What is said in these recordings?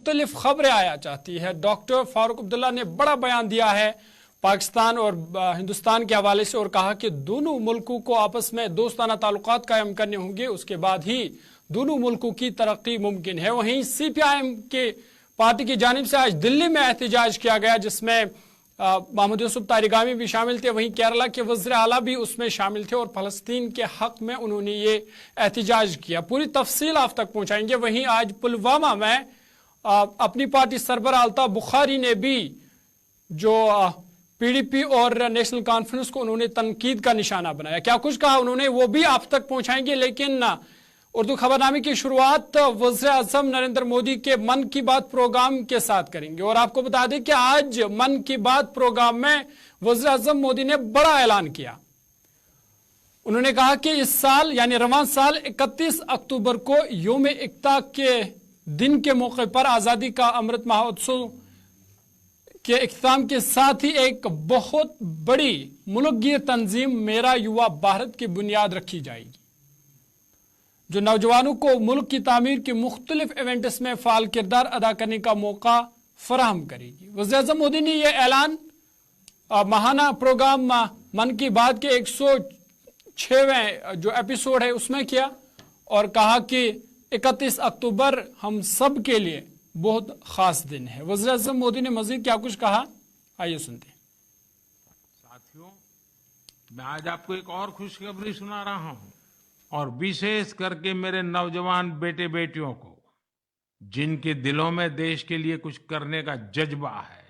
مختلف خبریں آیا چاہتی ہے۔ ڈاکٹر فاروق عبداللہ نے بڑا بیان دیا ہے پاکستان اور ہندوستان کے حوالے سے، اور کہا کہ دونوں ملکوں کو آپس میں دوستانہ تعلقات قائم کرنے ہوں گے، اس کے بعد ہی دونوں ملکوں کی ترقی ممکن ہے۔ وہیں سی پی آئی ایم کے پارٹی کی جانب سے آج دلی میں احتجاج کیا گیا، جس میں محمد یوسف طارقانی بھی شامل تھے، وہیں کیرلا کے وزیر اعلیٰ بھی اس میں شامل تھے، اور فلسطین کے حق میں انہوں نے یہ احتجاج کیا۔ پوری تفصیل آپ تک پہنچائیں گے۔ وہیں آج پلوامہ میں اپنی پارٹی سربراہ الطاف بخاری نے بھی جو پی ڈی پی اور نیشنل کانفرنس کو انہوں نے تنقید کا نشانہ بنایا، کیا کچھ کہا انہوں نے وہ بھی آپ تک پہنچائیں گے۔ لیکن اردو خبرنامے کی شروعات وزیر اعظم نریندر مودی کے من کی بات پروگرام کے ساتھ کریں گے، اور آپ کو بتا دیں کہ آج من کی بات پروگرام میں وزیر اعظم مودی نے بڑا اعلان کیا۔ انہوں نے کہا کہ اس سال یعنی رواں سال 31 اکتوبر کو یوم ایکتا کے دن کے موقع پر آزادی کا امرت مہوتسو کے اختتام کے ساتھ ہی ایک بہت بڑی ملک گیر تنظیم میرا یووا بھارت کی بنیاد رکھی جائے گی، جو نوجوانوں کو ملک کی تعمیر کے مختلف ایونٹس میں فعال کردار ادا کرنے کا موقع فراہم کرے گی۔ وزیر اعظم مودی نے یہ اعلان ماہانہ پروگرام من کی بات کے 106ویں جو ایپیسوڈ ہے اس میں کیا، اور کہا کہ 31 اکتوبر ہم سب کے لیے بہت خاص دن ہے۔ وزیر اعظم مودی نے مزید کیا کچھ کہا، آئیے سنتے ہیں۔ ساتھیوں، میں آج آپ کو ایک اور خوشخبری سنا رہا ہوں، اور وشیش کر کے میرے نوجوان بیٹے بیٹیوں کو، جن کے دلوں میں دیش کے لیے کچھ کرنے کا جذبہ ہے،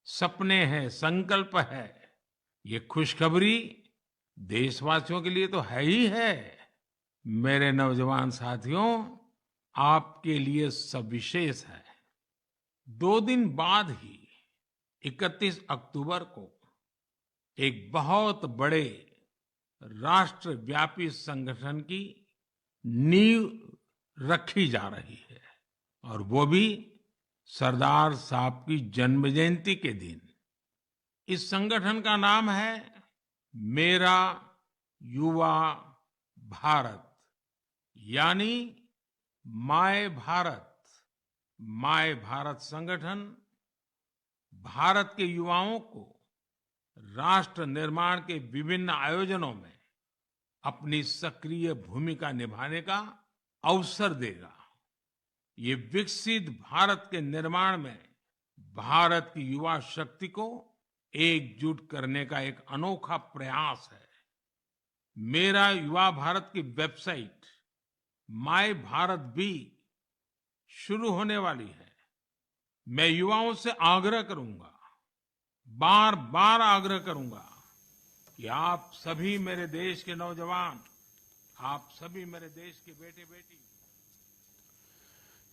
سپنے ہیں، سنکلپ ہے۔ یہ خوشخبری دیش واسیوں کے لیے تو ہے ہی ہے۔ میرے نوجوان ساتھیوں، آپ کے لیے سب وشیش ہے۔ 2 دن بعد ہی 31 اکتوبر کو ایک بہت بڑے راشٹر ویاپی سنگٹھن کی نیو رکھی جا رہی ہے، اور وہ بھی سردار صاحب کی جنم جینتی کے دن۔ اس سنگٹھن کا نام ہے میرا یووا بھارت، یعنی مائے بھارت۔ مائے بھارت سنگٹھن بھارت کے یواؤں کو راشٹر نرمان کے وبھن آیوجنوں میں اپنی سکریہ بھومکا نبھانے کا اوسر دے گا۔ یہ وکست بھارت کے نرمان میں بھارت کی یوا شکتی کو ایک جٹ کرنے کا ایک انوکھا پریاس ہے۔ میرا یووا بھارت کی ویب سائٹ مائے بھارت بھی شروع ہونے والی ہے۔ میں یواؤں سے آگرہ کروں گا، بار بار آگرہ کروں گا کہ آپ سبھی میرے دیش کے نوجوان، آپ سبھی میرے دیش کے بیٹے بیٹی۔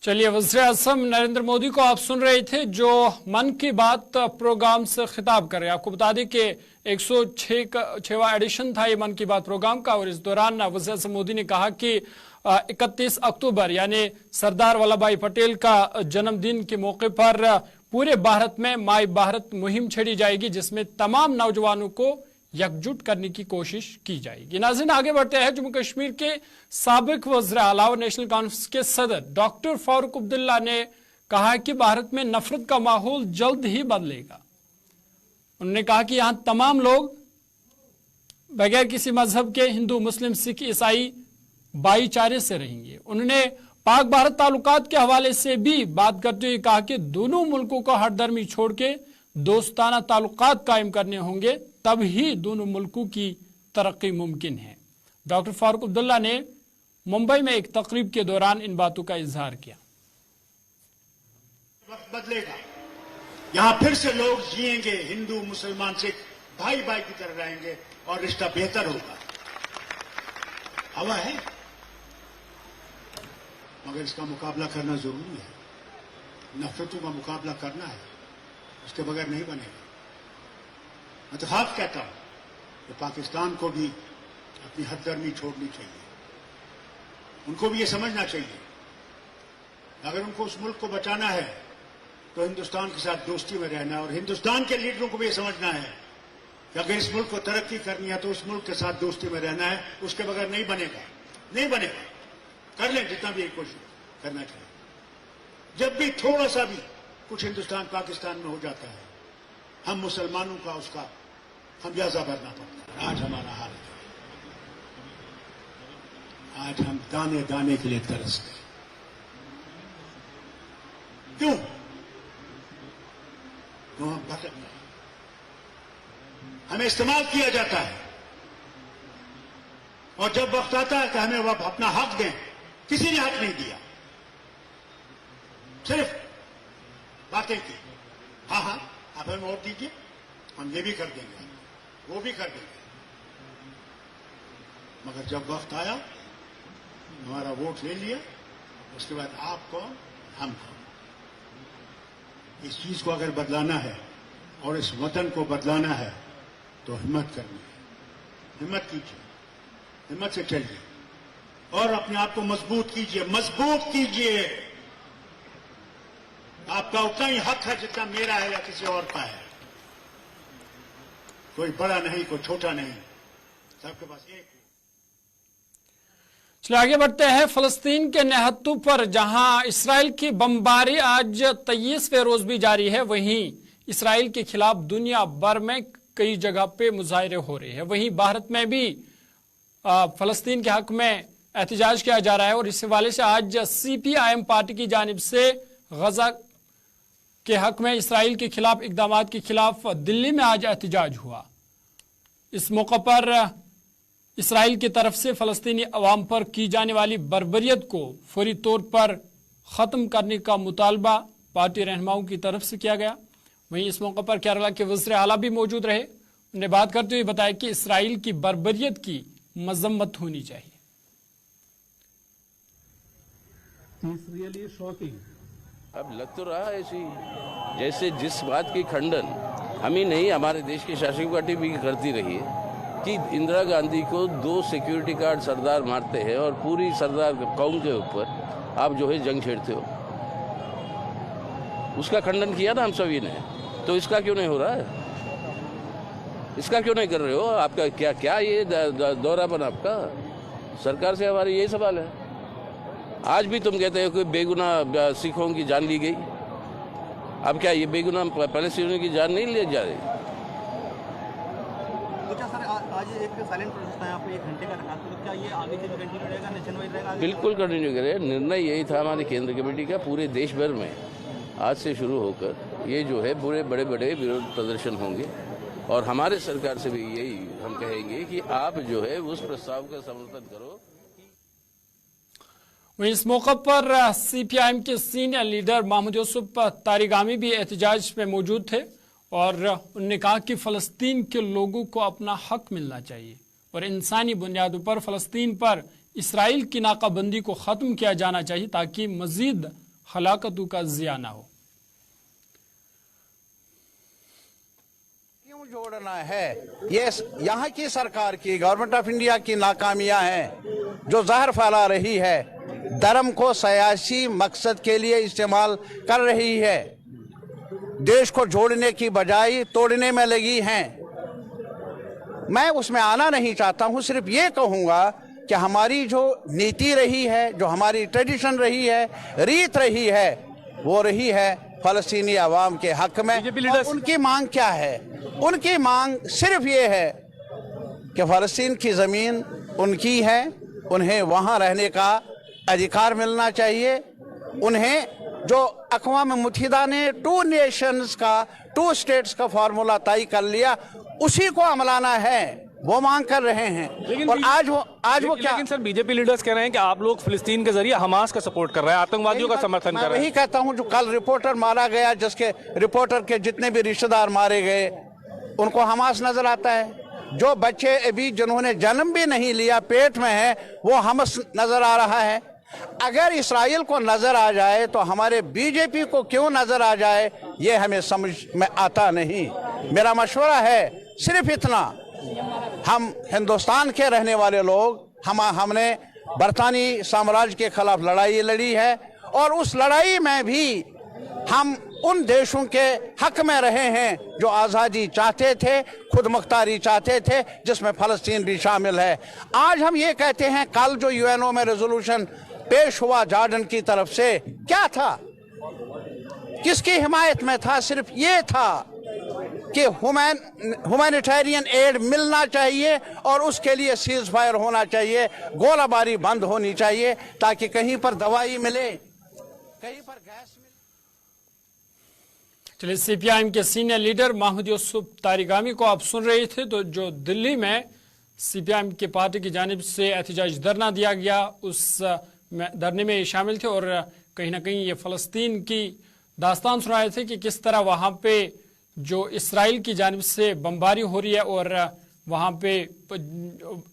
چلیے، وزیر اعظم نریندر مودی کو آپ سن رہے تھے جو من کی بات پروگرام سے خطاب کر رہے ہیں۔ آپ کو بتا دیں کہ 106واں ایڈیشن تھا یہ من کی بات پروگرام کا، اور اس دوران وزیر اعظم مودی نے کہا کہ 31 اکتوبر یعنی سردار ولبھ بھائی پٹیل کا جنم دن کے موقع پر پورے بھارت میں مائی بھارت مہم چھیڑی جائے گی، جس میں تمام نوجوانوں کو یکجٹ کرنے کی کوشش کی جائے گی۔ ناظرین، آگے بڑھتے ہیں۔ جموں کشمیر کے سابق وزیر اعلیٰ اور نیشنل کانفرنس کے صدر ڈاکٹر فاروق عبداللہ نے کہا کہ بھارت میں نفرت کا ماحول جلد ہی بدلے گا۔ انہوں نے کہا کہ یہاں تمام لوگ بغیر کسی مذہب کے ہندو، مسلم، سکھ، عیسائی بھائی چارے سے رہیں گے۔ انہوں نے پاک بھارت تعلقات کے حوالے سے بھی بات کرتے ہوئے کہا کہ دونوں ملکوں کو ہر درمی چھوڑ کے دوستانہ تعلقات قائم کرنے ہوں گے، تب ہی دونوں ملکوں کی ترقی ممکن ہے۔ ڈاکٹر فاروق عبداللہ نے ممبئی میں ایک تقریب کے دوران ان باتوں کا اظہار کیا۔ وقت بدلے گا، یہاں پھر سے لوگ جئیں گے، ہندو، مسلمان، سکھ بھائی بھائی کی طرح رہیں گے، اور رشتہ بہتر ہوگا۔ ہوا ہے، مگر اس کا مقابلہ کرنا ضروری ہے۔ نفرتوں کا مقابلہ کرنا ہے، اس کے بغیر نہیں بنے گا۔ میں تو خاص کہتا ہوں کہ پاکستان کو بھی اپنی حد درمی چھوڑنی چاہیے۔ ان کو بھی یہ سمجھنا چاہیے اگر ان کو اس ملک کو بچانا ہے تو ہندوستان کے ساتھ دوستی میں رہنا ہے، اور ہندوستان کے لیڈروں کو بھی یہ سمجھنا ہے کہ اگر اس ملک کو ترقی کرنی ہے تو اس ملک کے ساتھ دوستی میں رہنا ہے، اس کے بغیر نہیں بنے گا، نہیں بنے گا۔ کر لیں جتنا بھی کوشش کرنا چاہیے۔ जब भी थोड़ा सा भी कुछ हिंदुस्तान पाकिस्तान में हो जाता है, हम मुसलमानों का उसका खमियाजा भरना पड़ता है। आज हमारा हाल है, आज हम दाने दाने के लिए तरस गए। क्यों हम भटक गए, हमें इस्तेमाल किया जाता है, और जब वक्त आता है कि हमें वो अपना हक दें, किसी ने हक नहीं दिया, सिर्फ बातें की। हाँ हाँ आप हमें वोट दीजिए, हम ये भी कर देंगे, वो भी कर देंगे, मगर जब वक्त आया, हमारा वोट ले लिया, उसके बाद आप कौन, हम कौन। इस चीज को अगर बदलाना है और इस वतन को बदलाना है तो हिम्मत करनी है। हिम्मत कीजिए, हिम्मत से चलिए और अपने आप को मजबूत कीजिए, मजबूत कीजिए। आपका उतना ही हक है जितना मेरा है या किसी और का है। कोई बड़ा नहीं, कोई छोटा नहीं, सबके पास एक। चलिए आगे बढ़ते हैं। फलस्तीन के नेहत्तू पर जहां इसराइल की बमबारी आज 23वें रोज भी जारी है, वहीं इसराइल के खिलाफ दुनिया भर में कई जगह पे मुजाहरे हो रहे हैं। वहीं भारत में भी फलस्तीन के हक में एहतजाज किया जा रहा है और इस हवाले से आज CPIM पार्टी की जानिब से गजा के हक में इसराइल के खिलाफ इकदामात के खिलाफ दिल्ली में आज एहतजाज हुआ। इस मौके पर इसराइल की तरफ से फलस्तीनी अवाम पर की जाने वाली बर्बरियत को फौरी तौर पर ख़त्म करने का मुतालबा पार्टी रहनुमाओं की तरफ से किया गया। वहीं इस मौके पर केरला के वज़ीर आला भी मौजूद रहे। उन्हें बात करते हुए बताया कि इसराइल की बर्बरियत की मजम्मत होनी चाहिए। अब लग तो रहा है ऐसी, जैसे जिस बात की खंडन हम ही नहीं हमारे देश की शासक पार्टी भी करती रही है कि इंदिरा गांधी को 2 सिक्योरिटी गार्ड सरदार मारते हैं और पूरी सरदार कौम के ऊपर आप जो है जंग छेड़ते हो। उसका खंडन किया ना हम सभी ने, तो इसका क्यों नहीं हो रहा है? इसका क्यों नहीं कर रहे हो? आपका क्या क्या ये दौरापन आपका? सरकार से हमारी यही सवाल है। आज भी तुम कहते हो कि बेगुनाह सिखों की जान ली गई। अब क्या ये बेगुनाह पैलेस्टीनियों की जान नहीं ली जा रही? अच्छा सर, आज एक साइलेंट प्रोटेस्ट था, आपने 1 घंटे का रखा, तो क्या ये आगे से भी कंटिन्यू रहेगा, नेशन वाइड रहेगा? बिल्कुल कंटिन्यू करें। निर्णय यही था हमारी केंद्र कमेटी का, पूरे देश भर में आज से शुरू होकर ये जो है पूरे बड़े बड़े विरोध प्रदर्शन होंगे और हमारे सरकार से भी यही हम कहेंगे कि आप जो है उस प्रस्ताव का समर्थन करो। वहीं इस मौके पर CPIM के सीनियर लीडर महमूद यूसुफ तारिगामी भी एहतजाज में मौजूद थे और उन्होंने कहा कि फलस्तीन के लोगों को अपना हक मिलना चाहिए और इंसानी बुनियादों पर फलस्तीन पर इसराइल की नाकाबंदी को ख़त्म किया जाना चाहिए ताकि मजीद हलाकतों का ज़िया ना हो। क्यों जोड़ना है? ये यहाँ की सरकार की, गवर्नमेंट ऑफ इंडिया की नाकामियां हैं जो जहर फैला रही है, धर्म को सियासी मकसद के लिए इस्तेमाल कर रही है, देश को जोड़ने की बजाय तोड़ने में लगी हैं। मैं उसमें आना नहीं चाहता हूं, सिर्फ ये कहूंगा कि हमारी जो नीति रही है, जो हमारी ट्रेडिशन रही है, रीत रही है, वो रही है फलस्तीनी अवाम के हक में। और उनकी मांग क्या है? उनकी मांग सिर्फ ये है कि फलस्तीन की ज़मीन उनकी है, उन्हें वहाँ रहने का अधिकार मिलना चाहिए। उन्हें जो अक़वाम मुत्तहिदा ने 2 नेशंस का, 2 स्टेट्स का फार्मूला तय कर लिया, उसी को अमलाना है, वो मांग कर रहे हैं। और आज वो क्या? लेकिन सर बीजेपी लीडर्स कह रहे हैं कि आप लोग फिलिस्तीन के जरिए हमास का सपोर्ट कर रहे हैं, आतंकवादियों का समर्थन कर रहे हैं। वही कहता हूं, जो कल रिपोर्टर मारा गया, जिसके रिपोर्टर के जितने भी रिश्तेदार मारे गए, उनको हमास नजर आता है। जो बच्चे अभी जिन्होंने जन्म भी नहीं लिया, पेट में है, वो हमास नजर आ रहा है। अगर इसराइल को नजर आ जाए तो हमारे बीजेपी को क्यों नजर आ जाए, ये हमें समझ में आता नहीं। मेरा मशवरा है सिर्फ इतना, हम हिंदुस्तान के रहने वाले लोग, हमने बरतानी साम्राज्य के खिलाफ लड़ाई लड़ी है और उस लड़ाई में भी हम उन देशों के हक में रहे हैं जो आज़ादी चाहते थे, खुद मुख्तारी चाहते थे, जिसमें फ़लस्तीन भी शामिल है। आज हम ये कहते हैं, कल जो यूएनओ में रेजोल्यूशन पेश हुआ जॉर्डन की तरफ से, क्या था? किसकी हिमायत में था? सिर्फ ये था कि ह्यूमैनिटेरियन एड मिलना चाहिए और उसके लिए सीज फायर होना चाहिए, गोलाबारी बंद होनी चाहिए, ताकि कहीं पर दवाई मिले, कहीं पर गैस मिले। चलिए, सीपीआईएम के सीनियर लीडर महमूद यूसुफ तारिगामी को आप सुन रहे थे, तो जो दिल्ली में सीपीआईएम के पार्टी की जानिब से एहतजाज धरना दिया गया, उस धरने में शामिल थे और कहीं ना कहीं ये फ़लस्तीन की दास्तान सुनाए थे कि किस तरह वहाँ पे जो इसराइल की जानिब से बमबारी हो रही है और वहाँ पे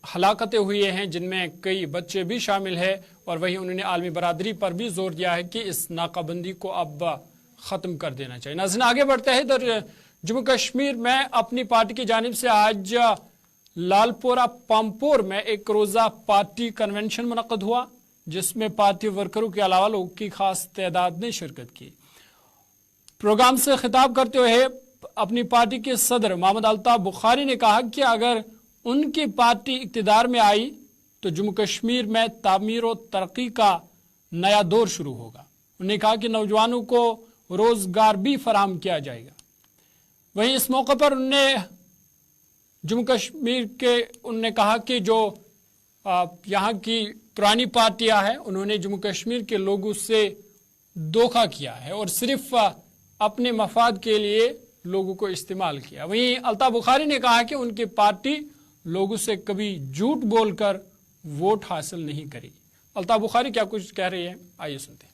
हलाकतें हुई हैं, जिनमें कई बच्चे भी शामिल हैं। और वहीं उन्होंने आलमी बरादरी पर भी जोर दिया है कि इस नाकाबंदी को अब ख़त्म कर देना चाहिए। नाज़रीन, आगे बढ़ते हैं। इधर जम्मू कश्मीर में अपनी पार्टी की जानिब से आज लालपोरा पामपोर में एक रोज़ा पार्टी कन्वेंशन मुनक़द हुआ, जिसमें पार्टी वर्करों के अलावा लोगों की खास तादाद ने शिरकत की। प्रोग्राम से खिताब करते हुए अपनी पार्टी के सदर मोहम्मद अल्ताफ बुखारी ने कहा कि अगर उनकी पार्टी इक़्तिदार में आई तो जम्मू कश्मीर में तामीर और तरक्की का नया दौर शुरू होगा। उन्होंने कहा कि नौजवानों को रोजगार भी फराहम किया जाएगा। वहीं इस मौके पर उन्होंने जम्मू कश्मीर के उन्होंने कहा कि जो यहाँ की पुरानी पार्टियां हैं, उन्होंने जम्मू कश्मीर के लोगों से धोखा किया है और सिर्फ अपने मफाद के लिए लोगों को इस्तेमाल किया। वहीं अल्ताफ बुखारी ने कहा कि उनकी पार्टी लोगों से कभी झूठ बोलकर वोट हासिल नहीं करेगी। अल्ताफ बुखारी क्या कुछ कह रही है, आइए सुनते हैं।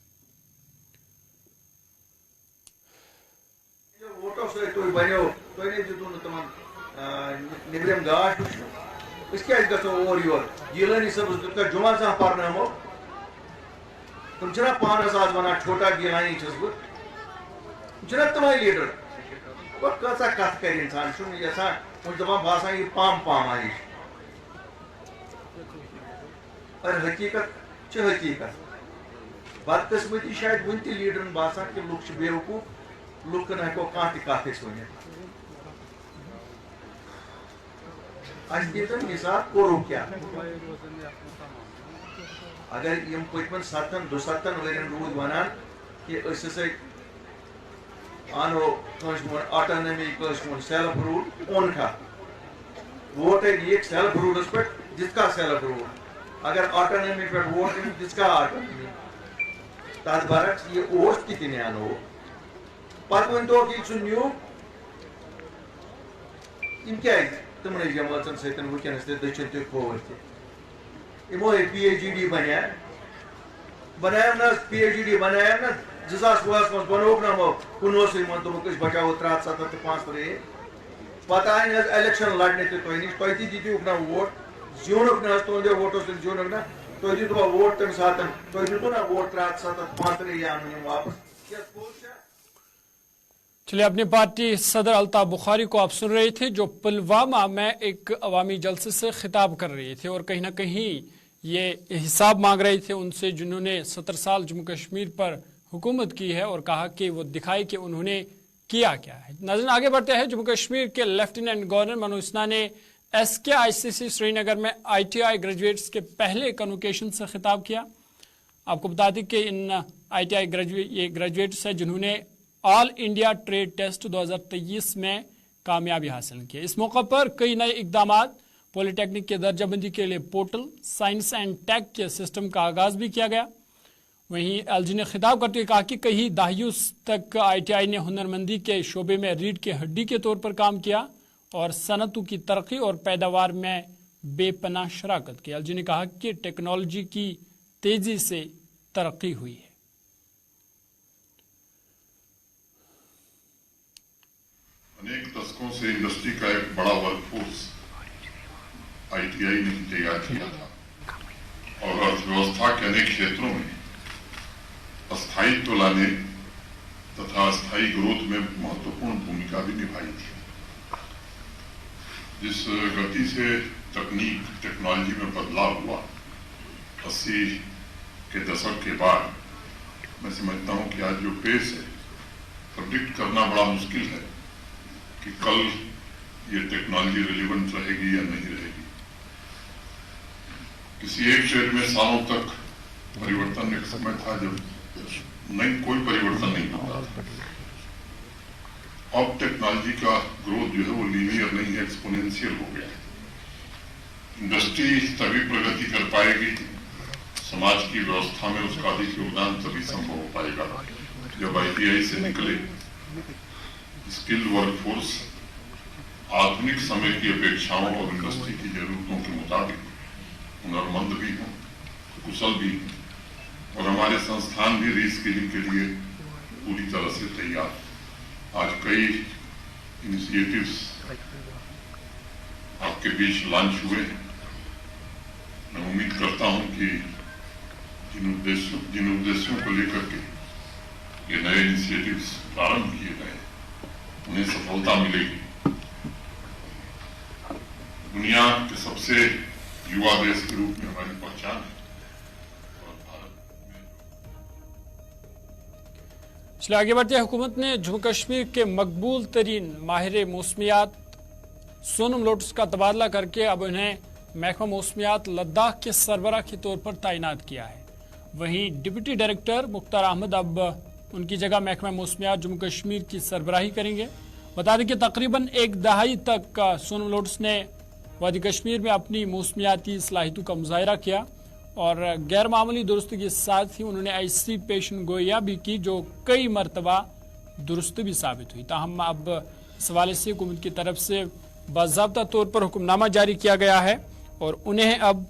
निब्रम गाश और गीलानी सब जुमा सा पारनामो तुम छना पानस आज वना छोटा गीलानी छस छना तुम्हारे लीडर वो कैसा कथ कर इंसान सुन जैसा उस दफा भाषा ये पाम पाम आई और हकीकत च हकीकत बदकिस्मती शायद वन ती लीडरन भाषा कि लोग बेवकूफ लोग न को कांति काते सुने आज दिन मिसाल कोरो क्या अगर यम पतमन 7 वरन रूद वनान कि असे आनो कौन ऑटोनॉमी कौन सेल्फ रूल ओन का वोट है एक सेल्फ रूल पर जिसका सेल्फ रूल, अगर ऑटोनॉमी पर वोट है जिसका ऑटोनॉमी ताज भारत ये ओस्ट कितने आनो पत वन तो कि न्यू इनके तुमने जमातन सतन वुकनस दक्षिण तो खोवर इमो पीएचडी बनाया ना पीएचडी बनाया ना 2000 में बनोक ना कुनोस मन तो कुछ बचाओ 3-7-5 पता है इलेक्शन लड़ने तो निश तो दीदी ना वोट जीवन ना तो वोटो से जीवन ना तो दी तो वोट तम साथ तो दी ना वोट 3-7-5 या वापस। चलिए, अपनी पार्टी सदर अल्ताफ बुखारी को आप सुन रहे थे, जो पुलवामा में एक अवामी जलसे से खिताब कर रहे थे और कहीं ना कहीं ये हिसाब मांग रहे थे उनसे जिन्होंने 70 साल जम्मू कश्मीर पर हुकूमत की है और कहा कि वो दिखाए कि उन्होंने किया क्या है। नाज़रीन, आगे बढ़ते हैं। जम्मू कश्मीर के लेफ्टिनेंट गवर्नर मनोज सिन्हा ने SKICC श्रीनगर में ITI ग्रेजुएट्स के पहले कन्वोकेशन से खिताब किया। आपको बता दें कि इन ITI ग्रेजुएट्स हैं जिन्होंने ऑल इंडिया ट्रेड टेस्ट 2023 में कामयाबी हासिल की। इस मौके पर कई नए इकदाम, पॉलिटेक्निक के दर्जाबंदी के लिए पोर्टल, साइंस एंड टेक के सिस्टम का आगाज भी किया गया। वहीं LG ने खिताब करते हुए कहा कि कई दहाइयों तक ITI ने हुनरमंदी के शोबे में रीढ़ की हड्डी के तौर पर काम किया और सनतों की तरक्की और पैदावार में बेपनाह शराकत की। LG ने कहा कि टेक्नोलॉजी की तेजी से तरक्की हुई है। अनेक दशकों से इंडस्ट्री का एक बड़ा वर्कफोर्स ITI ने तैयार किया था और अर्थव्यवस्था के अनेक क्षेत्रों में स्थायित्व लाने तथा स्थायी ग्रोथ में महत्वपूर्ण भूमिका भी निभाई थी। जिस गति से टेक्नोलॉजी में बदलाव हुआ 80 के दशक के बाद, मैं समझता हूं कि आज जो पेस है, प्रेडिक्ट करना बड़ा मुश्किल है कि कल ये टेक्नोलॉजी रिलेवेंट रहेगी या नहीं रहेगी। किसी एक क्षेत्र में सालों तक परिवर्तन एक समय था जब नहीं, कोई परिवर्तन नहीं होता। अब टेक्नोलॉजी का ग्रोथ जो है वो लीनियर नहीं है, एक्सपोनेंशियल हो गया है। इंडस्ट्री तभी प्रगति कर पाएगी, समाज की व्यवस्था में उसका अधिक योगदान तभी संभव हो पाएगा जब ITI से निकले स्किल्ड वर्कफोर्स आधुनिक समय की अपेक्षाओं और इंडस्ट्री की जरूरतों के मुताबिक हुनरमंद भी हों, कुशल भी हों, और हमारे संस्थान भी रीस्किलिंग के लिए पूरी तरह से तैयार। आज कई इनिशिएटिव्स आपके बीच लॉन्च हुए हैं। मैं उम्मीद करता हूं कि जिन उद्देश्यों को लेकर के ये नए इनिशिएटिव्स प्रारंभ किए गए उन्हें सफलता मिलेगी। दुनिया के सबसे युवा देश के रूप में हमारी पहचान है और भारत में। चलिए आगे बढ़ते हैं। हुकूमत ने जम्मू कश्मीर के मकबूल तरीन माहिर मौसमियात सोनम लोटस का तबादला करके अब उन्हें महकमा मौसमियात लद्दाख के सरबराह के तौर पर तैनात किया है। वहीं डिप्टी डायरेक्टर मुख्तार अहमद अब उनकी जगह महकमा मौसमियात जम्मू कश्मीर की सरबराही करेंगे। बता दें कि तकरीबन एक दहाई तक सोनम लोटस ने वादी कश्मीर में अपनी मौसमियाती सलाहियतों का मुजाहरा किया और गैर मामूली दुरुस्ती के साथ ही उन्होंने ऐसी पेशन गोइयाँ भी की जो कई मरतबा दुरुस्त भी साबित हुई। ताहम अब इस हवाले से हुकूमत की तरफ से बाज़ाब्ता तौर पर हुक्मनामा जारी किया गया है और उन्हें अब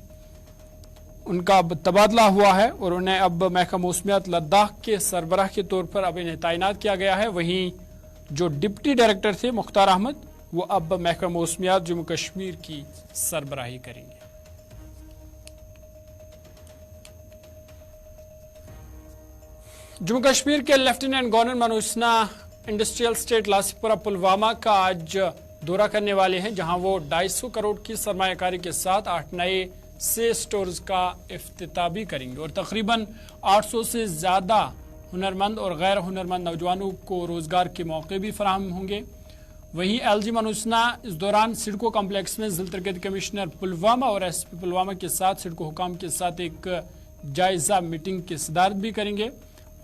उनका अब तबादला हुआ है और उन्हें अब महकमा मौसमियात लद्दाख के सरबराह के तौर पर अब इन्हें तैनात किया गया है। वहीं जो डिप्टी डायरेक्टर थे मुख्तार अहमद, वो अब महकमा मौसमियात जम्मू कश्मीर की सरबराही करेंगे। जम्मू कश्मीर के lieutenant governor Manoj Sinha industrial state Lassipora Pulwama का आज दौरा करने वाले हैं, जहां वो 250 करोड़ की सरमायाकारी के साथ 8 नए से स्टोर्स का इफ्तिताह भी करेंगे और तकरीबन 800 से ज़्यादा हुनरमंद और गैर हुनरमंद नौजवानों को रोज़गार के मौके भी फराहम होंगे। वहीं LG मनोज सिन्हा इस दौरान सिडको कम्प्लेक्स में ज़िला तरक्की कमिश्नर पुलवामा और SP पुलवामा के साथ सिडको हुकाम के साथ एक जायज़ा मीटिंग की सदारत भी करेंगे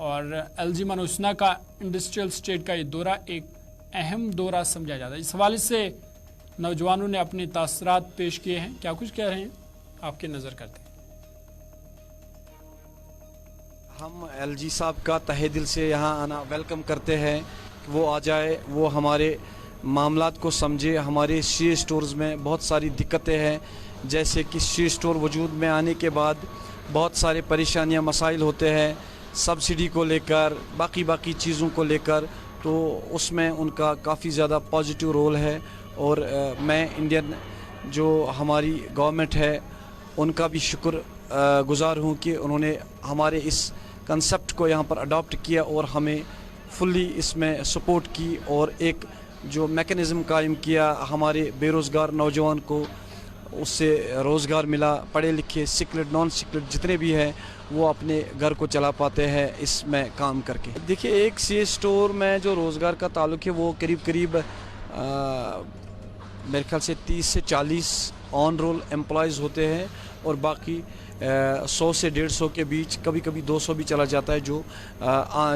और LG मनोज सिन्हा का इंडस्ट्रियल स्टेट का ये दौरा एक अहम दौरा समझा जाता है। इस हवाले से नौजवानों ने अपने तासरात पेश किए हैं, क्या कुछ कह रहे हैं आपकी नज़र करते हैं। हम LG साहब का तहे दिल से यहाँ आना वेलकम करते हैं कि वो आ जाए, वो हमारे मामलात को समझे। हमारे सी स्टोर्स में बहुत सारी दिक्कतें हैं, जैसे कि सी स्टोर वजूद में आने के बाद बहुत सारे परेशानियाँ मसाइल होते हैं सब्सिडी को लेकर, बाकी चीज़ों को लेकर, तो उसमें उनका काफ़ी ज़्यादा पॉजिटिव रोल है और मैं इंडियन जो हमारी गवर्नमेंट है उनका भी शुक्र गुज़ार हूँ कि उन्होंने हमारे इस कंसेप्ट को यहाँ पर अडॉप्ट किया और हमें फुल्ली इसमें सपोर्ट की और एक जो मैकेनिज़्म कायम किया। हमारे बेरोज़गार नौजवान को उससे रोज़गार मिला, पढ़े लिखे सिक्लेट नॉन सिक्लेट जितने भी हैं वो अपने घर को चला पाते हैं इसमें काम करके। देखिए, एक सी स्टोर में जो रोज़गार का ताल्लुक़ है वो करीब मेरे ख्याल से 30 से 40 ऑन रोल एम्प्लॉयज़ होते हैं और बाकी 100 से 150 के बीच, कभी 200 भी चला जाता है, जो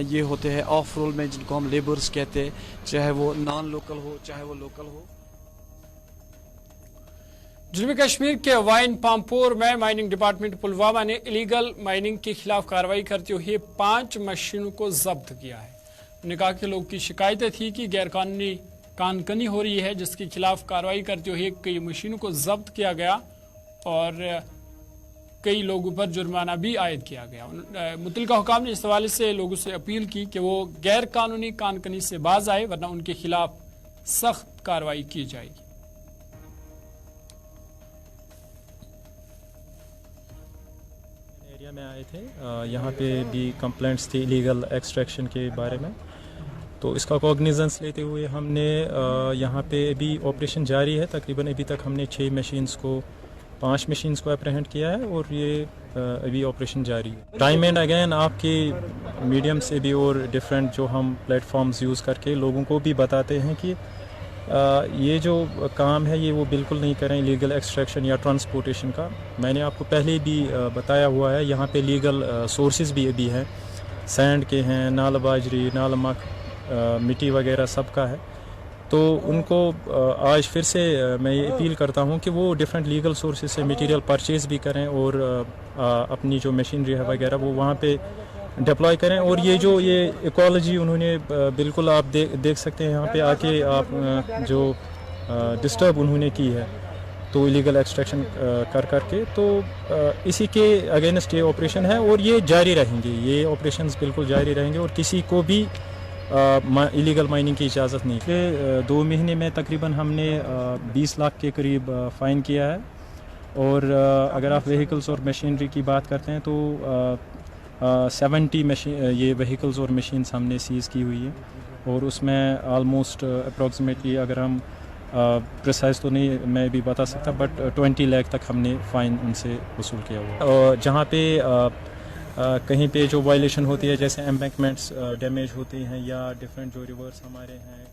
ये होते हैं ऑफ रोल में, जिनको हम लेबर्स कहते हैं, चाहे वो नॉन लोकल हो चाहे वो लोकल हो। जनूबी कश्मीर के वाइन पामपोर में माइनिंग डिपार्टमेंट पुलवामा ने इलीगल माइनिंग के खिलाफ कार्रवाई करते हुए 5 मशीनों को जब्त किया है। उन्होंने कहा कि लोगों की शिकायतें थी कि गैरकानूनी कानकनी हो रही है, जिसके खिलाफ कार्रवाई करते हुए कई मशीनों को जब्त किया गया और कई लोगों पर जुर्माना भी आयद किया गया। मुतल्लिका हुकाम ने इस हवाले से लोगों से अपील की कि वो गैर कानूनी कानकनी से बाज आए, वरना उनके खिलाफ सख्त कार्रवाई की जाएगी। एरिया में आए थे, यहाँ पे भी कंप्लेंट्स थी इलीगल एक्सट्रैक्शन के बारे में, तो इसका कॉग्निजेंस लेते हुए हमने यहाँ पे अभी ऑपरेशन जारी है। तकरीबन अभी तक हमने 5 मशीन्स को अप्रहेंड किया है और ये अभी ऑपरेशन जारी है। टाइम एंड अगेन आपके मीडियम से भी और डिफरेंट जो हम प्लेटफॉर्म्स यूज़ करके लोगों को भी बताते हैं कि ये जो काम है ये वो बिल्कुल नहीं करें लीगल एक्सट्रैक्शन या ट्रांसपोर्टेशन का। मैंने आपको पहले भी बताया हुआ है, यहाँ पे लीगल सोर्सेज भी अभी हैं, सैंड के हैं, नाल बाजरी, नाल मख, मिट्टी वगैरह सब का है। तो उनको आज फिर से मैं ये अपील करता हूँ कि वो डिफरेंट लीगल सोर्सेज से मटेरियल परचेज़ भी करें और अपनी जो मशीनरी है वगैरह वो वहाँ पे डिप्लॉय करें। और ये जो ये इकोलॉजी उन्होंने बिल्कुल आप देख सकते हैं यहाँ पे आके आप जो डिस्टर्ब उन्होंने की है तो इलीगल एक्सट्रैक्शन कर करके, तो इसी के अगेंस्ट ये ऑपरेशन है और ये जारी रहेंगे, ये ऑपरेशंस बिल्कुल जारी रहेंगे और किसी को भी इलीगल माइनिंग की इजाज़त नहीं। पिछले 2 महीने में तकरीबन हमने 20 लाख के करीब फ़ाइन किया है। और अगर आप व्हीकल्स और मशीनरी की बात करते हैं तो 70 ये व्हीकल्स और मशीन्स हमने सीज़ की हुई है और उसमें आलमोस्ट अप्रॉक्सीमेटली, अगर हम प्रिसाइज तो नहीं मैं भी बता सकता, बट 20 लाख तक हमने फ़ाइन उनसे वसूल किया हुआ। और जहाँ पे कहीं पे जो वायलेशन होती है, जैसे एम्बैंकमेंट्स डैमेज होते हैं या डिफरेंट जो रिवर्स हमारे हैं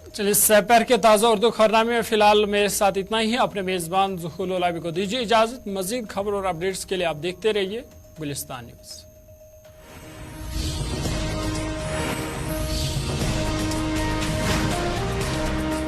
चलिए, सपहर के ताज़ा उर्दू खबरनामे में फिलहाल मेरे साथ इतना ही। अपने मेज़बान ज़ुहूल उलाबी को दीजिए इजाज़त। मज़ीद खबर और अपडेट्स के लिए आप देखते रहिए गुलिस्तान न्यूज़।